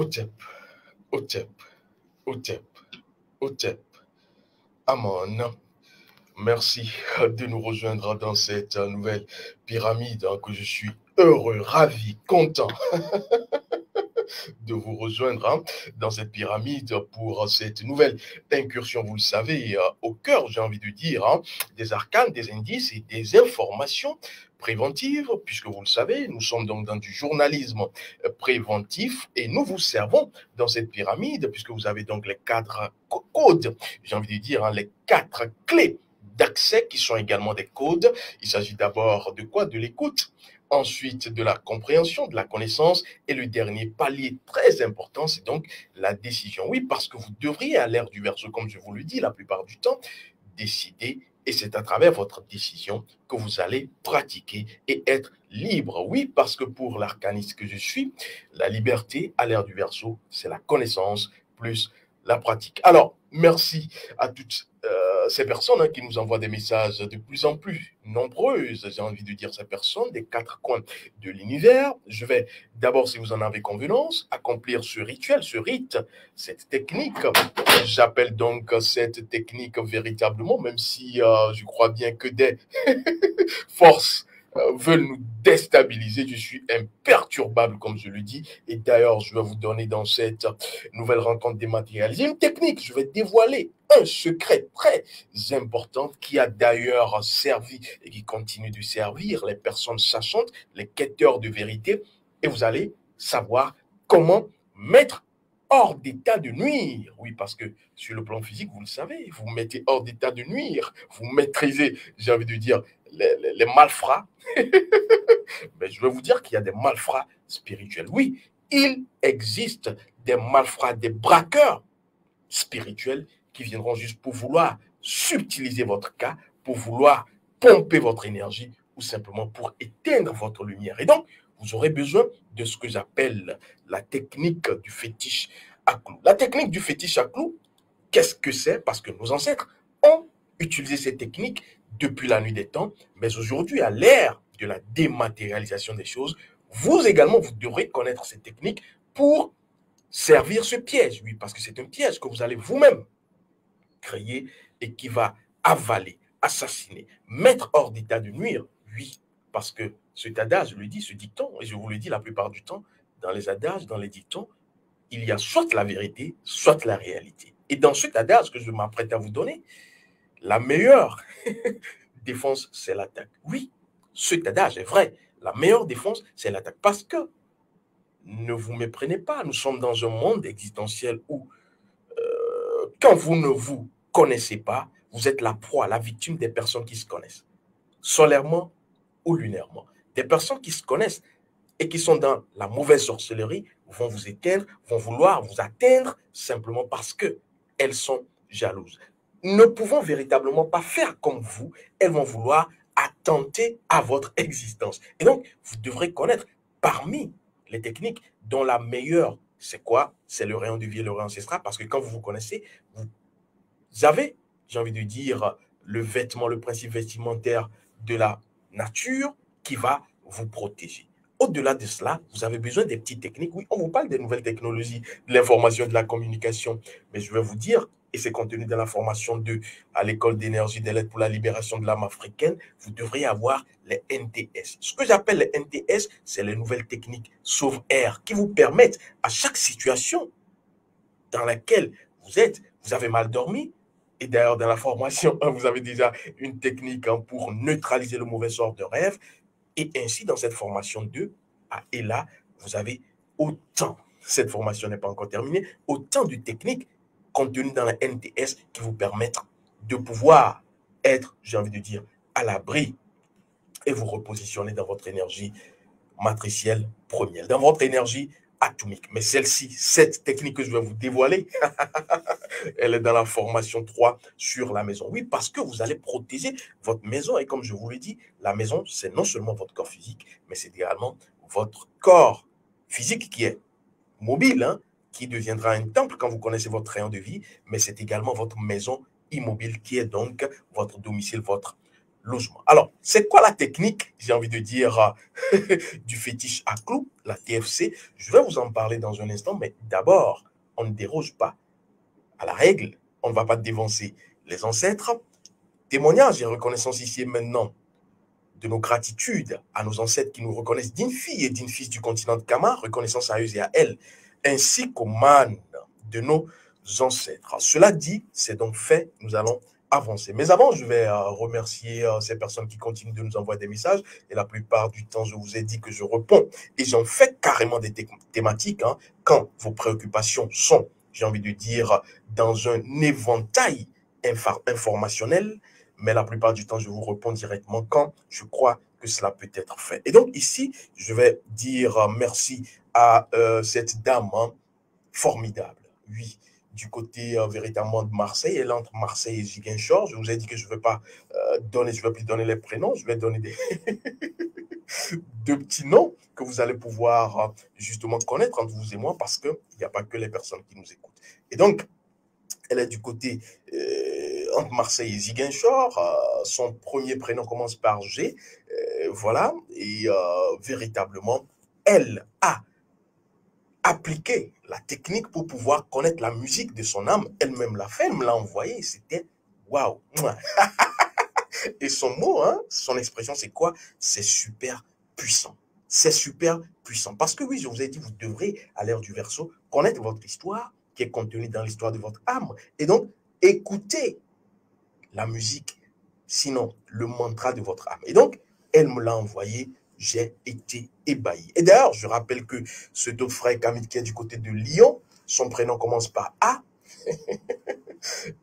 Otep, Otep, Otep, Otep. Amon. Merci de nous rejoindre dans cette nouvelle pyramide que je suis heureux, ravi, content de vous rejoindre dans cette pyramide pour cette nouvelle incursion, vous le savez, au cœur, j'ai envie de dire, des arcanes, des indices et des informations préventives, puisque vous le savez, nous sommes donc dans du journalisme préventif et nous vous servons dans cette pyramide, puisque vous avez donc les quatre codes, j'ai envie de dire, les quatre clés d'accès qui sont également des codes. Il s'agit d'abord de quoi? De l'écoute, ensuite de la compréhension, de la connaissance, et le dernier palier très important, c'est donc la décision. Oui, parce que vous devriez, à l'ère du Verseau, comme je vous le dis la plupart du temps, décider, et c'est à travers votre décision que vous allez pratiquer et être libre. Oui, parce que pour l'arcaniste que je suis, la liberté à l'ère du Verseau, c'est la connaissance plus la pratique. Alors, merci à toutes ces personnes qui nous envoient des messages de plus en plus nombreuses, j'ai envie de dire ces personnes des quatre coins de l'univers. Je vais d'abord, si vous en avez convenance, accomplir ce rituel, ce rite, cette technique. J'appelle donc cette technique véritablement, même si je crois bien que des forces veulent nous déstabiliser. Je suis imperturbable, comme je le dis. Et d'ailleurs, je vais vous donner dans cette nouvelle rencontre dématérialisée une technique. Je vais dévoiler un secret très important qui a d'ailleurs servi et qui continue de servir les personnes sachantes, les quêteurs de vérité. Et vous allez savoir comment mettre hors d'état de nuire. Oui, parce que sur le plan physique, vous le savez, vous mettez hors d'état de nuire. Vous maîtrisez, j'ai envie de dire, les malfrats. Mais je vais vous dire qu'il y a des malfrats spirituels. Oui, il existe des malfrats, des braqueurs spirituels qui viendront juste pour vouloir subtiliser votre cas, pour vouloir pomper votre énergie ou simplement pour éteindre votre lumière. Et donc, vous aurez besoin de ce que j'appelle la technique du fétiche à clous. La technique du fétiche à clous, qu'est-ce que c'est? Parce que nos ancêtres ont utilisé cette technique depuis la nuit des temps, mais aujourd'hui, à l'ère de la dématérialisation des choses, vous également, vous devrez connaître cette technique pour servir ce piège. Oui, parce que c'est un piège que vous allez vous-même créer et qui va avaler, assassiner, mettre hors d'état de nuire. Oui, parce que cet adage, je le dis, ce dicton, et je vous le dis la plupart du temps, dans les adages, dans les dictons, il y a soit la vérité, soit la réalité. Et dans cet adage que je m'apprête à vous donner, la meilleure défense, c'est l'attaque. Oui, cet adage est vrai. La meilleure défense, c'est l'attaque. Parce que, ne vous méprenez pas, nous sommes dans un monde existentiel où, quand vous ne vous connaissez pas, vous êtes la proie, la victime des personnes qui se connaissent, solairement ou lunairement. Des personnes qui se connaissent et qui sont dans la mauvaise sorcellerie vont vous éteindre, vont vouloir vous atteindre simplement parce qu'elles sont jalouses. Ne pouvant véritablement pas faire comme vous, elles vont vouloir attenter à votre existence. Et donc, vous devrez connaître parmi les techniques dont la meilleure, c'est quoi? C'est le rayon de vie et le rayon ancestral, parce que quand vous vous connaissez, vous avez, j'ai envie de dire, le vêtement, le principe vestimentaire de la nature qui va vous protéger. Au-delà de cela, vous avez besoin des petites techniques. Oui, on vous parle des nouvelles technologies, de l'information, de la communication. Mais je vais vous dire, et c'est contenu dans la formation 2 à l'école d'énergie de l'aide pour la libération de l'âme africaine, vous devriez avoir les NTS. Ce que j'appelle les NTS, c'est les nouvelles techniques sauve-air qui vous permettent à chaque situation dans laquelle vous êtes, vous avez mal dormi. Et d'ailleurs, dans la formation 1, vous avez déjà une technique pour neutraliser le mauvais sort de rêve. Et ainsi, dans cette formation 2, et là, vous avez autant, cette formation n'est pas encore terminée, autant de techniques contenues dans la NTS qui vous permettent de pouvoir être, j'ai envie de dire, à l'abri et vous repositionner dans votre énergie matricielle première, dans votre énergie atomique. Mais celle-ci, cette technique que je vais vous dévoiler, elle est dans la formation 3 sur la maison. Oui, parce que vous allez protéger votre maison. Et comme je vous l'ai dit, la maison, c'est non seulement votre corps physique, mais c'est également votre corps physique qui est mobile, qui deviendra un temple quand vous connaissez votre rayon de vie, mais c'est également votre maison immobile qui est donc votre domicile, votre logement. Alors, c'est quoi la technique, j'ai envie de dire, du fétiche à clous, la TFC? Je vais vous en parler dans un instant, mais d'abord, on ne déroge pas à la règle. On ne va pas dévancer les ancêtres. Témoignage et reconnaissance ici et maintenant de nos gratitudes à nos ancêtres qui nous reconnaissent dignes filles et dignes fils du continent de Kama, reconnaissance à eux et à elles, ainsi qu'aux mânes de nos ancêtres. Cela dit, c'est donc fait, nous allons avancer. Mais avant, je vais remercier ces personnes qui continuent de nous envoyer des messages. Et la plupart du temps, je vous ai dit que je réponds. Et j'en fais carrément des thématiques hein, quand vos préoccupations sont, j'ai envie de dire, dans un éventail informationnel. Mais la plupart du temps, je vous réponds directement quand je crois que cela peut être fait. Et donc ici, je vais dire merci à cette dame hein, formidable. Oui, du côté véritablement de Marseille, elle est entre Marseille et Ziguinchor. Je vous ai dit que je ne vais pas donner, je vais plus donner les prénoms, je vais donner des deux petits noms que vous allez pouvoir justement connaître entre vous et moi parce qu'il n'y a pas que les personnes qui nous écoutent. Et donc, elle est du côté entre Marseille et Ziguinchor. Son premier prénom commence par G. Voilà. Et véritablement, elle a appliqué la technique pour pouvoir connaître la musique de son âme. Elle-même l'a fait, elle me l'a envoyé. C'était waouh. Et son mot, hein, son expression, c'est quoi? C'est super puissant. C'est super puissant. Parce que oui, je vous ai dit, vous devrez, à l'ère du Verseau, connaître votre histoire qui est contenue dans l'histoire de votre âme. Et donc, écoutez la musique, sinon le mantra de votre âme. Et donc, elle me l'a envoyé, j'ai été ébahi. Et d'ailleurs, je rappelle que ce autre frère Camille qui est du côté de Lyon, son prénom commence par A.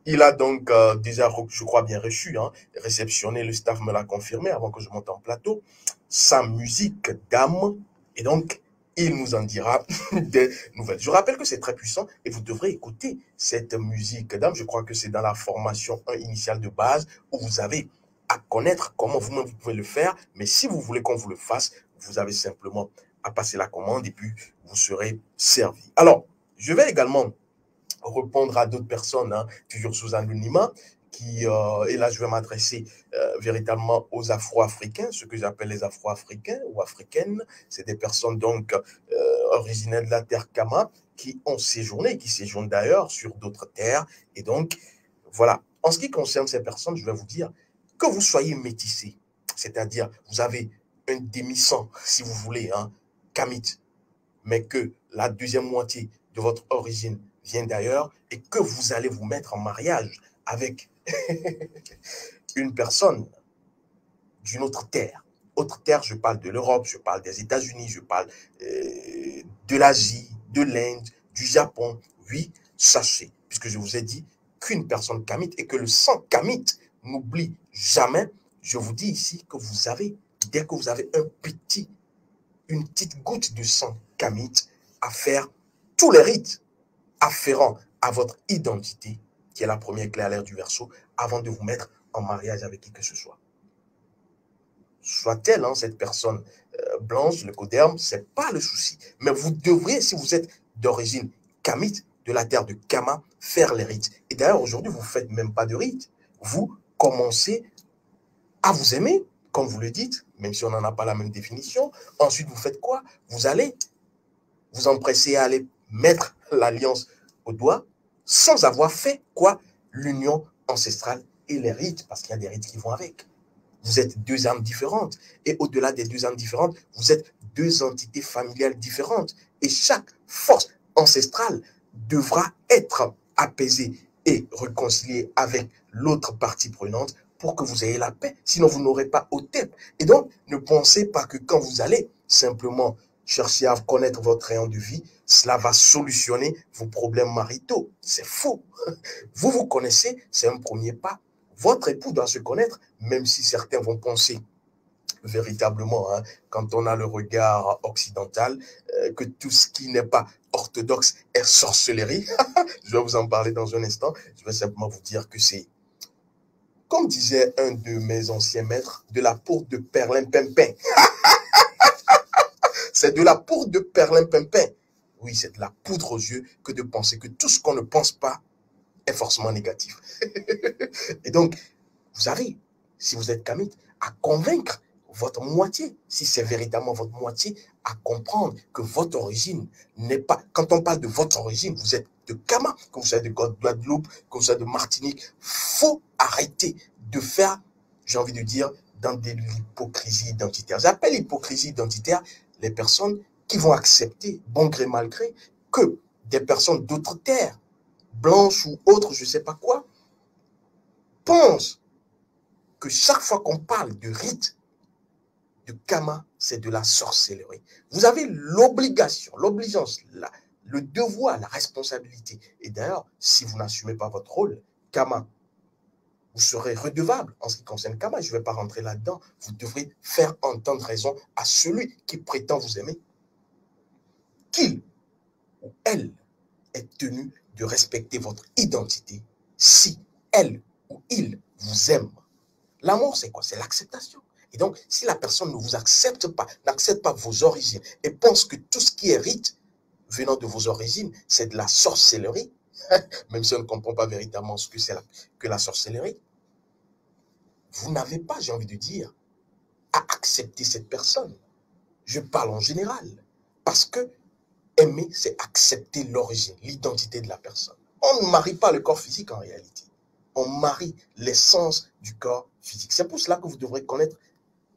Il a donc déjà, je crois bien reçu, hein, réceptionné, le staff me l'a confirmé avant que je monte en plateau, sa musique d'âme. Et donc, il nous en dira des nouvelles. Je rappelle que c'est très puissant et vous devrez écouter cette musique d'âme. Je crois que c'est dans la formation 1 initiale de base où vous avez à connaître comment vous-même vous pouvez le faire. Mais si vous voulez qu'on vous le fasse, vous avez simplement à passer la commande et puis vous serez servi. Alors, je vais également répondre à d'autres personnes, hein, toujours sous anonymat, et là je vais m'adresser véritablement aux Afro-Africains, ce que j'appelle les Afro-Africains ou Africaines. C'est des personnes donc originaires de la terre Kama qui ont séjourné, qui séjournent d'ailleurs sur d'autres terres. Et donc, voilà. En ce qui concerne ces personnes, je vais vous dire que vous soyez métissés, c'est-à-dire vous avez un demi-sang, si vous voulez, hein, kamite, mais que la deuxième moitié de votre origine vient d'ailleurs et que vous allez vous mettre en mariage avec une personne d'une autre terre. Autre terre, je parle de l'Europe, je parle des États-Unis, je parle de l'Asie, de l'Inde, du Japon. Oui, sachez, puisque je vous ai dit qu'une personne kamite et que le sang kamite n'oublie jamais, je vous dis ici que vous avez, dès que vous avez une petite goutte de sang kamite, à faire tous les rites afférents à votre identité, qui est la première clé à l'ère du Verseau, avant de vous mettre en mariage avec qui que ce soit. Soit-elle hein, cette personne blanche, le coderme, ce n'est pas le souci. Mais vous devriez, si vous êtes d'origine kamite, de la terre de Kama, faire les rites. Et d'ailleurs, aujourd'hui, vous ne faites même pas de rites. Vous commencez à vous aimer, comme vous le dites, même si on n'en a pas la même définition. Ensuite, vous faites quoi? Vous allez vous empresser à aller mettre l'alliance au doigt sans avoir fait quoi? L'union ancestrale et les rites, parce qu'il y a des rites qui vont avec. Vous êtes deux âmes différentes. Et au-delà des deux âmes différentes, vous êtes deux entités familiales différentes. Et chaque force ancestrale devra être apaisée et réconciliée avec l'autre partie prenante pour que vous ayez la paix. Sinon, vous n'aurez pas au tête. Et donc, ne pensez pas que quand vous allez simplement chercher à connaître votre rayon de vie, cela va solutionner vos problèmes maritaux. C'est faux. Vous vous connaissez, c'est un premier pas. Votre époux doit se connaître, même si certains vont penser véritablement, hein, quand on a le regard occidental, que tout ce qui n'est pas orthodoxe est sorcellerie. Je vais vous en parler dans un instant. Je vais simplement vous dire que c'est, comme disait un de mes anciens maîtres, de la poudre de perlimpinpin. C'est de la poudre de perlimpinpin. Oui, c'est de la poudre aux yeux que de penser que tout ce qu'on ne pense pas est forcément négatif. Et donc, vous avez si vous êtes kamite, à convaincre votre moitié, si c'est véritablement votre moitié, à comprendre que votre origine n'est pas... Quand on parle de votre origine, vous êtes de Kama, que vous soyez de Guadeloupe, que vous soyez de Martinique. Faut arrêter de faire, j'ai envie de dire, dans de l'hypocrisie identitaire. J'appelle hypocrisie identitaire les personnes qui vont accepter, bon gré mal gré, que des personnes d'autres terres, blanches ou autres, je ne sais pas quoi, pensent que chaque fois qu'on parle de rite, de Kama, c'est de la sorcellerie. Vous avez l'obligation, l'obligeance, le devoir, la responsabilité. Et d'ailleurs, si vous n'assumez pas votre rôle, Kama, vous serez redevable en ce qui concerne Kama. Je ne vais pas rentrer là-dedans. Vous devrez faire entendre raison à celui qui prétend vous aimer, qu'il ou elle est tenu de respecter votre identité si elle ou il vous aime. L'amour, c'est quoi? C'est l'acceptation. Et donc, si la personne ne vous accepte pas, n'accepte pas vos origines et pense que tout ce qui est rite venant de vos origines, c'est de la sorcellerie, même si on ne comprend pas véritablement ce que c'est que la sorcellerie, vous n'avez pas, j'ai envie de dire, à accepter cette personne. Je parle en général. Parce que aimer, c'est accepter l'origine, l'identité de la personne. On ne marie pas le corps physique en réalité. On marie l'essence du corps physique. C'est pour cela que vous devrez connaître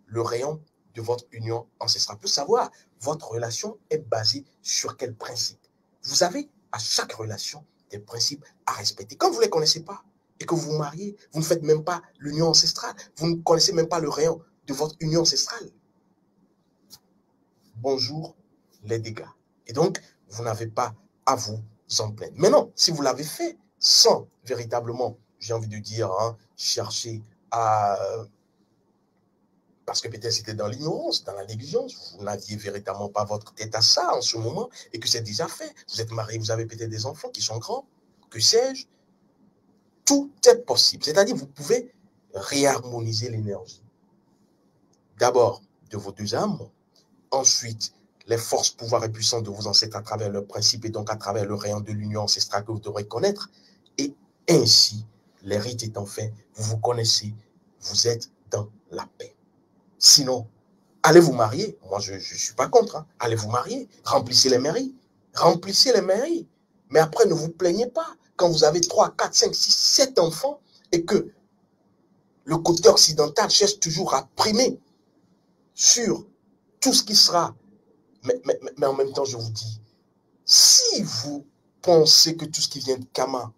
le rayon de votre union ancestrale. Pour savoir, votre relation est basée sur quel principe. Vous avez à chaque relation des principes à respecter. Quand vous ne les connaissez pas et que vous vous mariez, vous ne faites même pas l'union ancestrale. Vous ne connaissez même pas le rayon de votre union ancestrale. Bonjour les dégâts. Et donc, vous n'avez pas à vous en plaindre. Mais non, si vous l'avez fait sans véritablement, j'ai envie de dire, chercher à... Parce que peut-être c'était dans l'ignorance, dans la négligence, vous n'aviez véritablement pas votre tête à ça en ce moment et que c'est déjà fait. Vous êtes marié, vous avez peut-être des enfants qui sont grands, que sais-je. Tout est possible. C'est-à-dire vous pouvez réharmoniser l'énergie. D'abord, de vos deux âmes. Ensuite, les forces, pouvoirs et puissances de vos ancêtres à travers leurs principes et donc à travers le rayon de l'union ancestrale que vous devrez connaître. Et ainsi, les rites étant faits, vous vous connaissez, vous êtes dans la paix. Sinon, allez vous marier. Moi, je ne suis pas contre. Allez vous marier. Remplissez les mairies. Remplissez les mairies. Mais après, ne vous plaignez pas. Quand vous avez 3, 4, 5, 6, 7 enfants et que le côté occidental cherche toujours à primer sur tout ce qui sera. Mais en même temps, je vous dis, si vous pensez que tout ce qui vient de Kama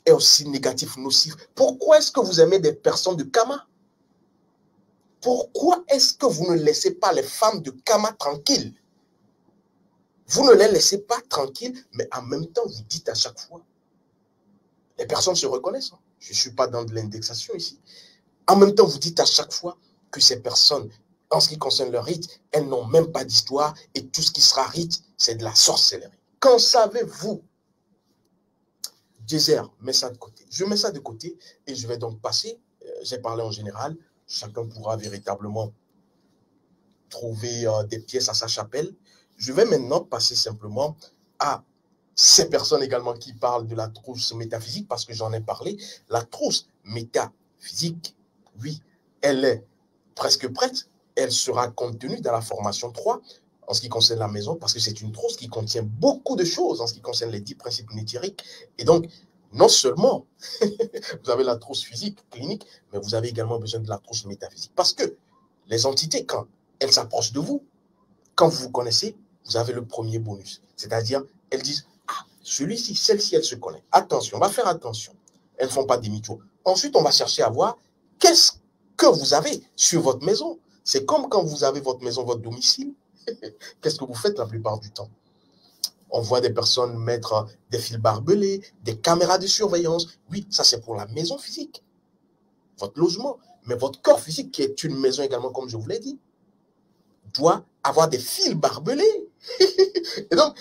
est aussi négatif, nocif, pourquoi est-ce que vous aimez des personnes de Kama? Pourquoi est-ce que vous ne laissez pas les femmes de Kama tranquilles? Vous ne les laissez pas tranquilles, mais en même temps, vous dites à chaque fois. Les personnes se reconnaissent. Je ne suis pas dans de l'indexation ici. En même temps, vous dites à chaque fois que ces personnes, en ce qui concerne leur rite, elles n'ont même pas d'histoire et tout ce qui sera rite, c'est de la sorcellerie. Qu'en savez-vous? Désert, mets ça de côté. Je mets ça de côté et je vais donc passer, j'ai parlé en général, chacun pourra véritablement trouver des pièces à sa chapelle. Je vais maintenant passer simplement à ces personnes également qui parlent de la trousse métaphysique, parce que j'en ai parlé. La trousse métaphysique, oui, elle est presque prête. Elle sera contenue dans la formation 3 en ce qui concerne la maison, parce que c'est une trousse qui contient beaucoup de choses en ce qui concerne les 10 principes nétiriques. Et donc, non seulement vous avez la trousse physique, clinique, mais vous avez également besoin de la trousse métaphysique. Parce que les entités, quand elles s'approchent de vous, quand vous vous connaissez, vous avez le premier bonus. C'est-à-dire, elles disent, ah, celui-ci, celle-ci, elle se connaît. Attention, on va faire attention. Elles ne font pas des mythos. Ensuite, on va chercher à voir qu'est-ce que vous avez sur votre maison. C'est comme quand vous avez votre maison, votre domicile. Qu'est-ce que vous faites la plupart du temps? On voit des personnes mettre des fils barbelés, des caméras de surveillance. Oui, ça c'est pour la maison physique, votre logement. Mais votre corps physique, qui est une maison également, comme je vous l'ai dit, doit avoir des fils barbelés. Et donc,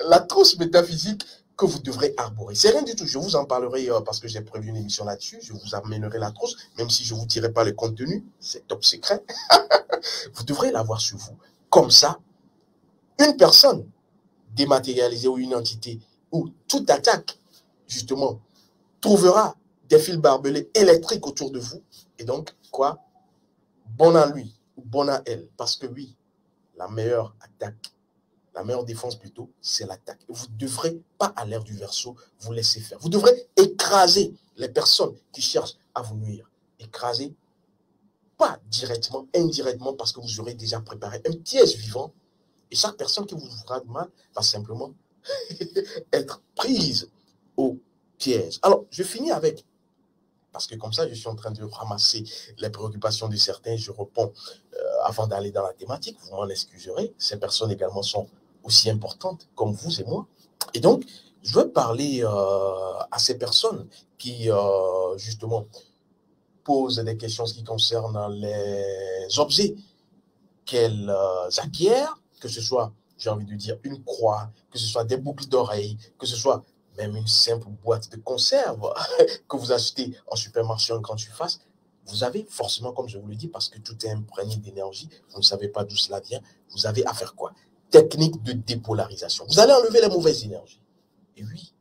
la trousse métaphysique que vous devrez arborer, c'est rien du tout. Je vous en parlerai parce que j'ai prévu une émission là-dessus. Je vous amènerai la trousse, même si je ne vous dirai pas le contenu. C'est top secret. Vous devrez l'avoir sur vous. Comme ça, une personne dématérialisée ou une entité ou toute attaque, justement, trouvera des fils barbelés électriques autour de vous. Et donc, quoi? Bon à lui, ou bon à elle. Parce que oui, la meilleure attaque, la meilleure défense plutôt, c'est l'attaque. Vous ne devrez pas, à l'ère du verseau, vous laisser faire. Vous devrez écraser les personnes qui cherchent à vous nuire. Écraser, pas directement, indirectement, parce que vous aurez déjà préparé un piège vivant. Et chaque personne qui vous fera de mal va simplement être prise au piège. Alors, je finis avec, parce que comme ça, je suis en train de ramasser les préoccupations de certains, je réponds avant d'aller dans la thématique, vous m'en excuserez. Ces personnes également sont aussi importantes comme vous et moi. Et donc, je veux parler à ces personnes qui, justement, posent des questions qui concernent les objets qu'elles acquièrent, que ce soit, j'ai envie de dire, une croix, que ce soit des boucles d'oreilles, que ce soit même une simple boîte de conserve que vous achetez en supermarché en grande surface. Vous avez forcément, comme je vous le dis, parce que tout est imprégné d'énergie, vous ne savez pas d'où cela vient, vous avez à faire quoi? Technique de dépolarisation. Vous allez enlever les mauvaises énergies. Et oui,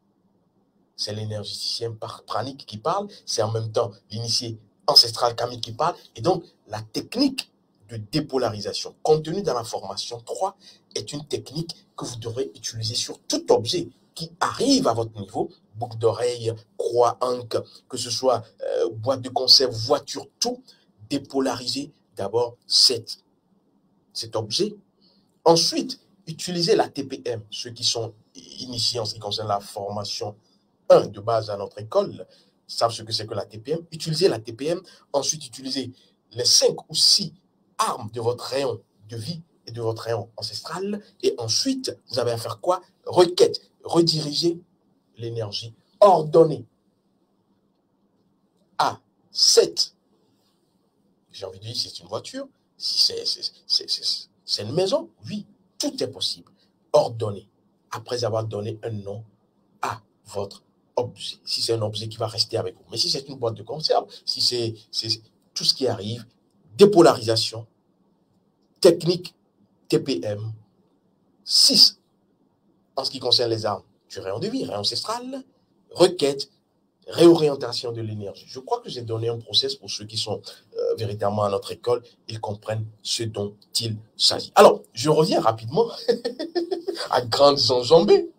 c'est l'énergéticien pranique qui parle, c'est en même temps l'initié ancestral kamique qui parle, et donc la technique de dépolarisation contenue dans la formation 3 est une technique que vous devrez utiliser sur tout objet qui arrive à votre niveau, boucle d'oreille, croix, anque, que ce soit boîte de conserve, voiture, tout, dépolariser d'abord cet objet. Ensuite, utilisez la TPM, ceux qui sont initiés en ce qui concerne la formation 1 de base à notre école savent ce que c'est que la TPM. Utilisez la TPM. Ensuite, utilisez les 5 ou 6 armes de votre rayon de vie et de votre rayon ancestral. Et ensuite, vous avez à faire quoi? Requête. Rediriger l'énergie ordonnée à 7. J'ai envie de dire, si c'est une voiture, si c'est une maison, oui, tout est possible. Ordonnée. Après avoir donné un nom à votre objet. Si c'est un objet qui va rester avec vous. Mais si c'est une boîte de conserve, si c'est tout ce qui arrive, dépolarisation, technique TPM, 6 en ce qui concerne les armes du rayon de vie, rayon ancestral, requête, réorientation de l'énergie. Je crois que j'ai donné un process pour ceux qui sont véritablement à notre école, ils comprennent ce dont il s'agit. Alors, je reviens rapidement à grandes enjambées.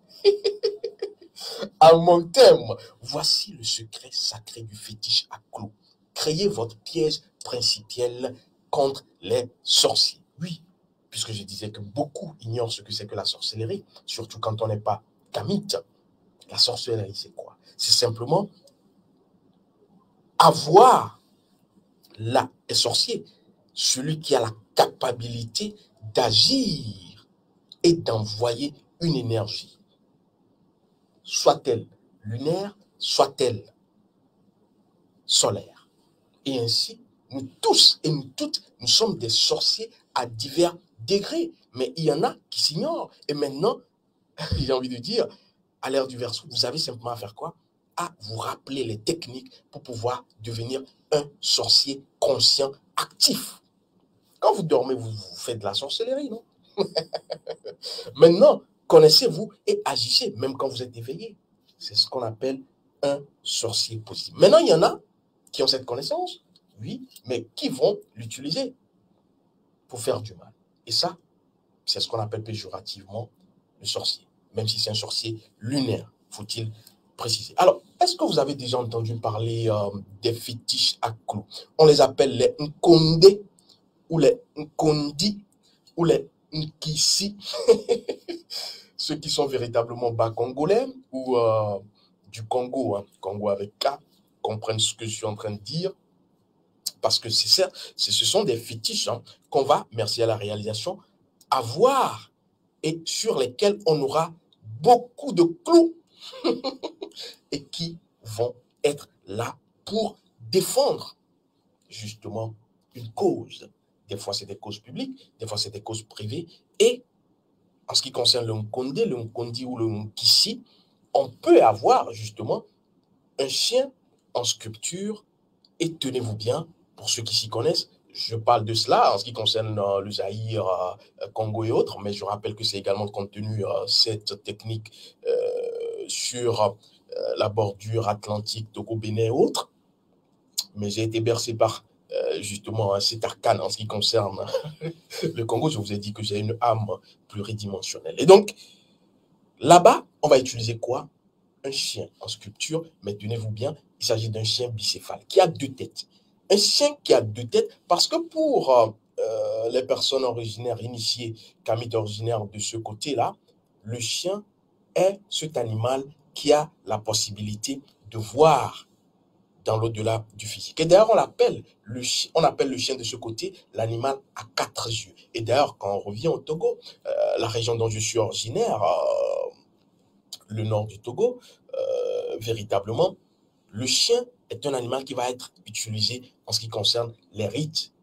À mon thème, voici le secret sacré du fétiche à clous. Créez votre piège principal contre les sorciers. Oui, puisque je disais que beaucoup ignorent ce que c'est que la sorcellerie, surtout quand on n'est pas kamite. La sorcellerie, c'est quoi? C'est simplement avoir là un sorcier, celui qui a la capacité d'agir et d'envoyer une énergie, soit-elle lunaire, soit-elle solaire. Et ainsi, nous tous et nous toutes, nous sommes des sorciers à divers degrés. Mais il y en a qui s'ignorent. Et maintenant, j'ai envie de dire, à l'ère du verseau, vous avez simplement à faire quoi? À vous rappeler les techniques pour pouvoir devenir un sorcier conscient, actif. Quand vous dormez, vous faites de la sorcellerie, non? Maintenant, connaissez-vous et agissez, même quand vous êtes éveillé. C'est ce qu'on appelle un sorcier positif. Maintenant, il y en a qui ont cette connaissance, oui, mais qui vont l'utiliser pour faire du mal. Et ça, c'est ce qu'on appelle péjorativement le sorcier, même si c'est un sorcier lunaire, faut-il préciser. Alors, est-ce que vous avez déjà entendu parler des fétiches à clous? On les appelle les Nkondé, ou les Nkondi, ou les Nkisi, ceux qui sont véritablement bas congolais, ou du Congo, hein, Congo avec K, comprennent ce que je suis en train de dire. Parce que ce sont des fétiches hein, qu'on va, merci à la réalisation, avoir et sur lesquels on aura beaucoup de clous et qui vont être là pour défendre justement une cause. Des fois, c'est des causes publiques, des fois, c'est des causes privées. Et en ce qui concerne le Nkondé, le Nkondi ou le Nkissi, on peut avoir justement un chien en sculpture et tenez-vous bien, pour ceux qui s'y connaissent, je parle de cela en ce qui concerne le Zaïre, Congo et autres, mais je rappelle que c'est également contenu cette technique sur la bordure atlantique, Togo, Bénin et autres. Mais j'ai été bercé par justement hein, cet arcane en ce qui concerne le Congo. Je vous ai dit que j'ai une âme pluridimensionnelle. Et donc, là-bas, on va utiliser quoi? Un chien en sculpture, mais tenez-vous bien, il s'agit d'un chien bicéphale qui a deux têtes. Un chien qui a deux têtes, parce que pour les personnes originaires, initiées, kamites originaires de ce côté-là, le chien est cet animal qui a la possibilité de voir dans l'au-delà du physique. Et d'ailleurs, on appelle le chien de ce côté l'animal à quatre yeux. Et d'ailleurs, quand on revient au Togo, la région dont je suis originaire, le nord du Togo, véritablement, le chien est un animal qui va être utilisé en ce qui concerne les rites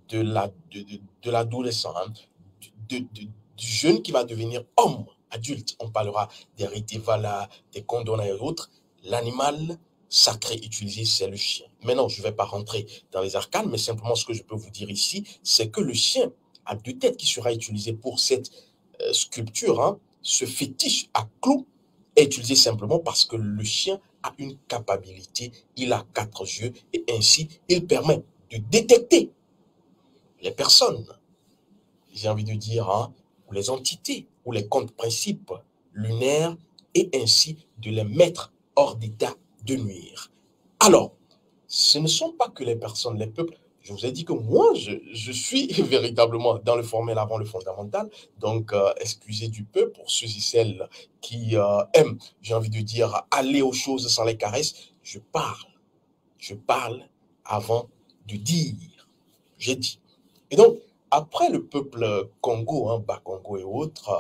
de l'adolescent, hein, du jeune qui va devenir homme, adulte. On parlera des rites Evala, des Kondona et autres. L'animal sacré utilisé, c'est le chien. Maintenant, je ne vais pas rentrer dans les arcanes, mais simplement ce que je peux vous dire ici, c'est que le chien a deux têtes qui sera utilisé pour cette sculpture, hein, ce fétiche à clous est utilisé simplement parce que le chien a une capacité, il a quatre yeux et ainsi il permet de détecter les personnes, j'ai envie de dire, hein, ou les entités, ou les comptes principes lunaires et ainsi de les mettre hors d'état de nuire. Alors, ce ne sont pas que les personnes, les peuples. Je vous ai dit que moi, je suis véritablement dans le formel avant le fondamental. Donc, excusez du peu pour ceux et celles qui aiment, j'ai envie de dire, aller aux choses sans les caresses. Je parle avant de dire. J'ai dit. Et donc, après le peuple Congo, hein, Bas-Congo et autres,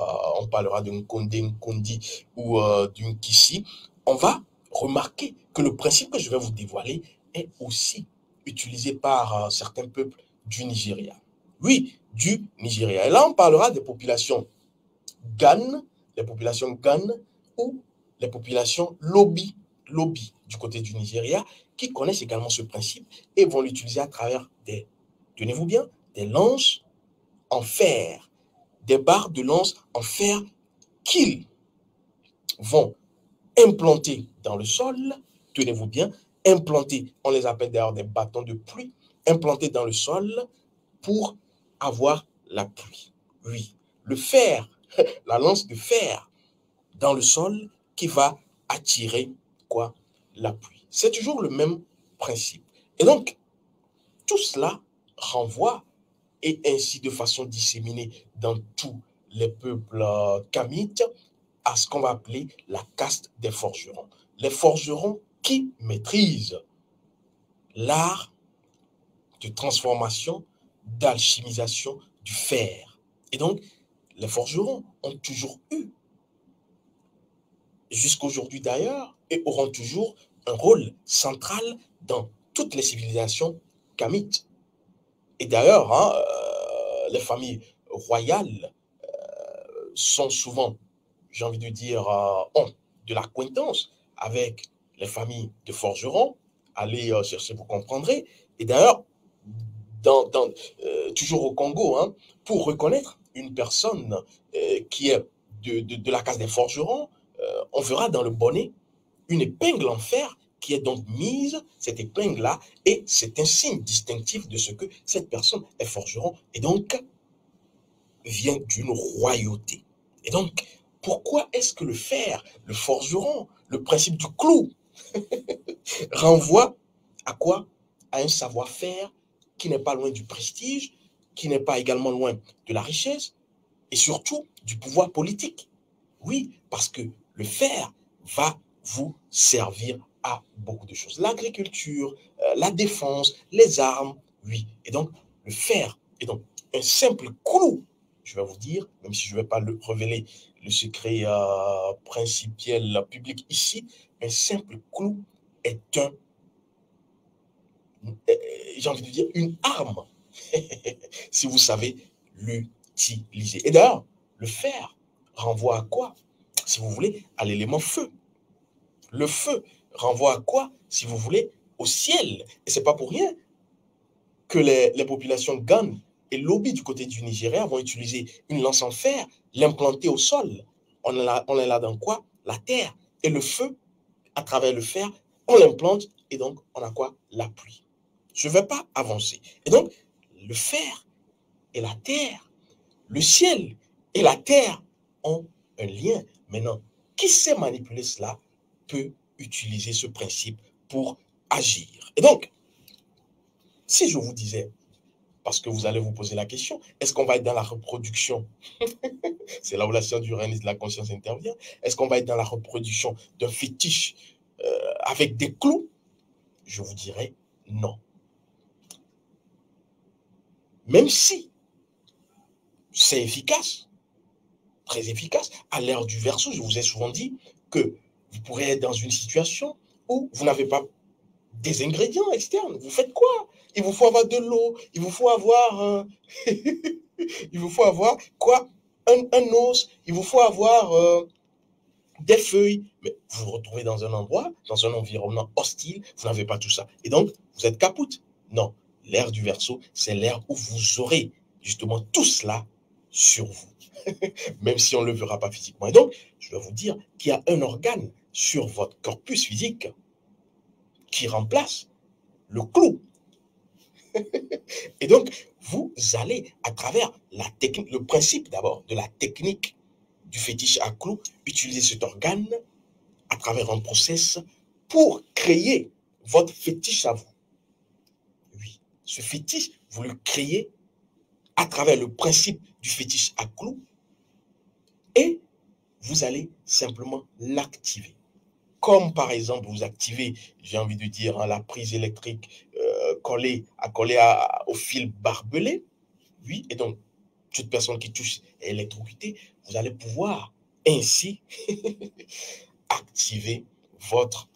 on parlera d'un Kondé, Nkondi ou d'un Kissi, on va remarquer que le principe que je vais vous dévoiler est aussi utilisé par certains peuples du Nigeria. Oui, du Nigeria. Et là, on parlera des populations Gan, les populations Gan ou les populations Lobi du côté du Nigeria, qui connaissent également ce principe et vont l'utiliser à travers des, tenez-vous bien, des lances en fer, des barres de lance en fer qu'ils vont implanter dans le sol, tenez-vous bien, implanter, on les appelle d'ailleurs des bâtons de pluie, implantés dans le sol pour avoir la pluie. Oui, le fer, la lance de fer dans le sol qui va attirer quoi? La pluie. C'est toujours le même principe. Et donc, tout cela renvoie et ainsi de façon disséminée dans tous les peuples kamites à ce qu'on va appeler la caste des forgerons. Les forgerons qui maîtrisent l'art de transformation, d'alchimisation du fer. Et donc, les forgerons ont toujours eu, jusqu'aujourd'hui d'ailleurs, et auront toujours un rôle central dans toutes les civilisations kamites. Et d'ailleurs, hein, les familles royales sont souvent, j'ai envie de dire, ont de l'acquaintance avec les familles de forgerons. Allez chercher, vous comprendrez. Et d'ailleurs, toujours au Congo, hein, pour reconnaître une personne qui est de la case des forgerons, on verra dans le bonnet une épingle en fer qui est donc mise, cette épingle-là, et c'est un signe distinctif de ce que cette personne est forgeron, et donc vient d'une royauté. Et donc, pourquoi est-ce que le fer, le forgeron, le principe du clou, renvoie à quoi? À un savoir-faire qui n'est pas loin du prestige, qui n'est pas également loin de la richesse, et surtout du pouvoir politique. Oui, parce que le fer va vous servir à beaucoup de choses. L'agriculture, la défense, les armes, oui. Et donc, le fer est donc un simple clou, je vais vous dire, même si je ne vais pas le révéler le secret principiel public ici, un simple clou est j'ai envie de dire, une arme, si vous savez l'utiliser. Et d'ailleurs, le fer renvoie à quoi? Si vous voulez, à l'élément feu. Le feu renvoie à quoi? Si vous voulez, au ciel. Et c'est pas pour rien que les populations Gan et Lobi du côté du Nigeria vont utiliser une lance en fer, l'implanter au sol. On est là dans quoi? La terre. Et le feu, à travers le fer, on l'implante et donc on a quoi? La pluie. Je ne vais pas avancer. Et donc, le fer et la terre, le ciel et la terre ont un lien. Maintenant, qui sait manipuler cela peut utiliser ce principe pour agir. Et donc, si je vous disais, parce que vous allez vous poser la question, est-ce qu'on va être dans la reproduction? C'est là où la science du réalisme de la conscience intervient. Est-ce qu'on va être dans la reproduction d'un fétiche avec des clous? Je vous dirais non. Même si c'est efficace, très efficace, à l'ère du Verseau, je vous ai souvent dit que vous pourrez être dans une situation où vous n'avez pas des ingrédients externes. Vous faites quoi? Il vous faut avoir de l'eau, il vous faut avoir il vous faut avoir quoi? Un os, il vous faut avoir des feuilles, mais vous vous retrouvez dans un endroit, dans un environnement hostile, vous n'avez pas tout ça. Et donc, vous êtes capoute. Non, l'ère du Verseau, c'est l'ère où vous aurez justement tout cela sur vous, même si on ne le verra pas physiquement. Et donc, je dois vous dire qu'il y a un organe sur votre corpus physique qui remplace le clou. Et donc, vous allez, à travers la technique, le principe d'abord de la technique du fétiche à clou, utiliser cet organe à travers un process pour créer votre fétiche à vous. Oui, ce fétiche, vous le créez à travers le principe du fétiche à clou et vous allez simplement l'activer. Comme par exemple, vous activez, j'ai envie de dire, la prise électrique collée au fil barbelé. Oui, et donc, toute personne qui touche est électrocutée. Vous allez pouvoir ainsi activer votre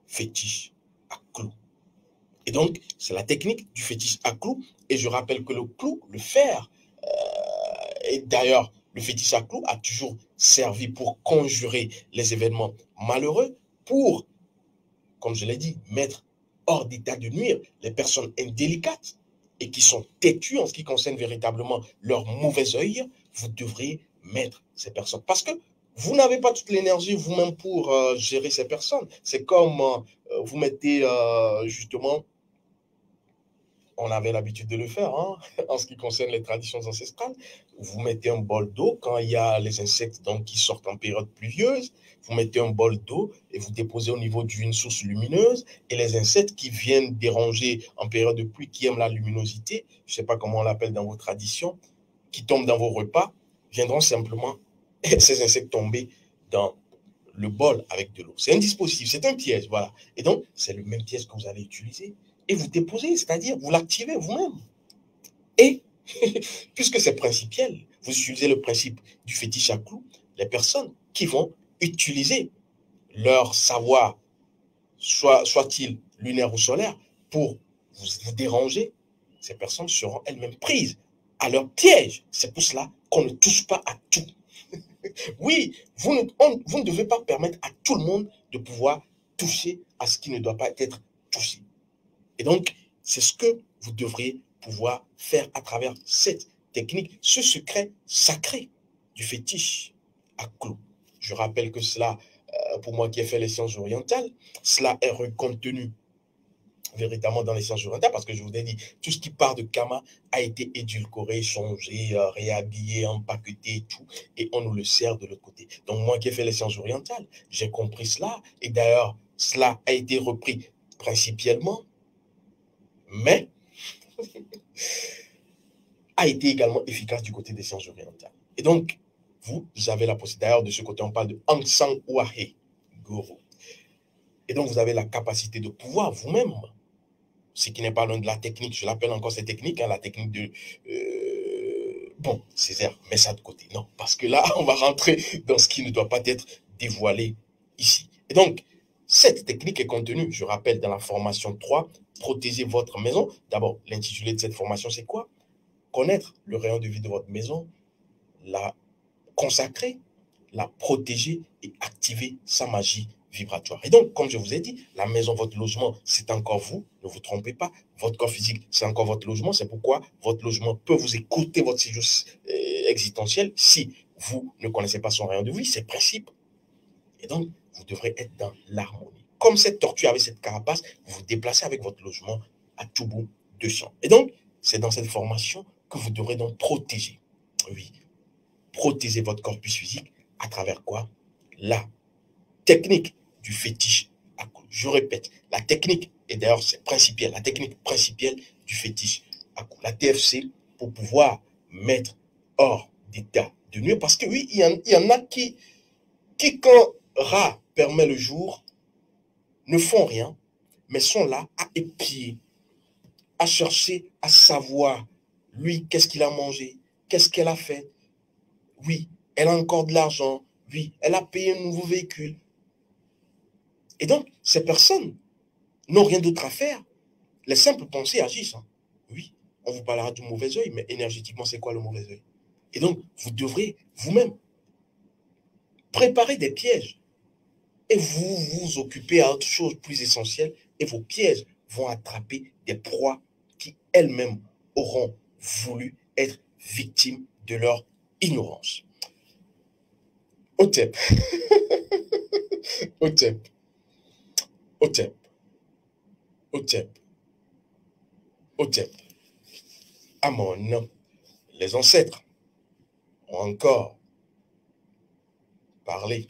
fétiche à clou. Et donc, c'est la technique du fétiche à clou. Et je rappelle que le clou, le fer, et d'ailleurs, le fétiche à clou a toujours servi pour conjurer les événements malheureux, pour, comme je l'ai dit, mettre hors d'état de nuire les personnes indélicates et qui sont têtues en ce qui concerne véritablement leur mauvais œil. Vous devrez mettre ces personnes. Parce que vous n'avez pas toute l'énergie vous-même pour gérer ces personnes. C'est comme vous mettez justement, on avait l'habitude de le faire, hein, en ce qui concerne les traditions ancestrales. Vous mettez un bol d'eau quand il y a les insectes donc, qui sortent en période pluvieuse. Vous mettez un bol d'eau et vous déposez au niveau d'une source lumineuse. Et les insectes qui viennent déranger en période de pluie, qui aiment la luminosité, je ne sais pas comment on l'appelle dans vos traditions, qui tombent dans vos repas, viendront simplement, ces insectes tomber dans le bol avec de l'eau. C'est un dispositif, c'est un piège, voilà. Et donc, c'est le même piège que vous allez utiliser et vous déposez, c'est-à-dire vous l'activez vous-même. Et, puisque c'est principiel, vous utilisez le principe du fétiche à clou, les personnes qui vont utiliser leur savoir, soit-il lunaire ou solaire, pour vous déranger, ces personnes seront elles-mêmes prises à leur piège. C'est pour cela qu'on ne touche pas à tout. Oui, vous ne devez pas permettre à tout le monde de pouvoir toucher à ce qui ne doit pas être touché. Et donc, c'est ce que vous devriez pouvoir faire à travers cette technique, ce secret sacré du fétiche à clou. Je rappelle que cela, pour moi qui ai fait les sciences orientales, cela est recontenu véritablement dans les sciences orientales, parce que je vous ai dit, tout ce qui part de Kama a été édulcoré, changé, réhabillé, empaqueté et tout, et on nous le sert de l'autre côté. Donc moi qui ai fait les sciences orientales, j'ai compris cela, et d'ailleurs, cela a été repris principiellement, mais a été également efficace du côté des sciences orientales. Et donc, vous avez la possibilité, d'ailleurs, de ce côté, on parle de Aung San Wahe Guru. Et donc, vous avez la capacité de pouvoir vous-même, ce qui n'est pas loin de la technique, je l'appelle encore cette technique, hein, la technique de... bon, Césaire, mets ça de côté. Non, parce que là, on va rentrer dans ce qui ne doit pas être dévoilé ici. Et donc, cette technique est contenue, je rappelle, dans la formation 3, protéger votre maison. D'abord, l'intitulé de cette formation, c'est quoi? Connaître le rayon de vie de votre maison, la consacrer, la protéger et activer sa magie vibratoire. Et donc, comme je vous ai dit, la maison, votre logement, c'est encore vous. Ne vous trompez pas. Votre corps physique, c'est encore votre logement. C'est pourquoi votre logement peut vous écouter votre séjour existentiel si vous ne connaissez pas son rayon de vie, ses principes. Et donc, vous devrez être dans l'harmonie. comme cette tortue avec cette carapace, vous vous déplacez avec votre logement à tout bout de champ. Et donc, c'est dans cette formation que vous devrez donc protéger. Oui, protéger votre corpus physique à travers quoi? La technique du fétiche à cou. Je répète, la technique, et d'ailleurs c'est principiel, la technique principale du fétiche à cou. La TFC, pour pouvoir mettre hors d'état de nuire. Parce que oui, il y en a qui quand Ra permet le jour, ne font rien, mais sont là à épier, à chercher, à savoir, lui, qu'est-ce qu'il a mangé, qu'est-ce qu'elle a fait. Oui, elle a encore de l'argent. Oui, elle a payé un nouveau véhicule. Et donc, ces personnes n'ont rien d'autre à faire. Les simples pensées agissent. Hein. Oui, on vous parlera du mauvais œil, mais énergétiquement, c'est quoi le mauvais œil? Et donc, vous devrez vous-même préparer des pièges et vous occuper à autre chose plus essentielle. Et vos pièges vont attraper des proies qui elles-mêmes auront voulu être victimes de leur ignorance. Hotep, Hotep, Hotep, Hotep, Hotep. Amon, les ancêtres ont encore parlé.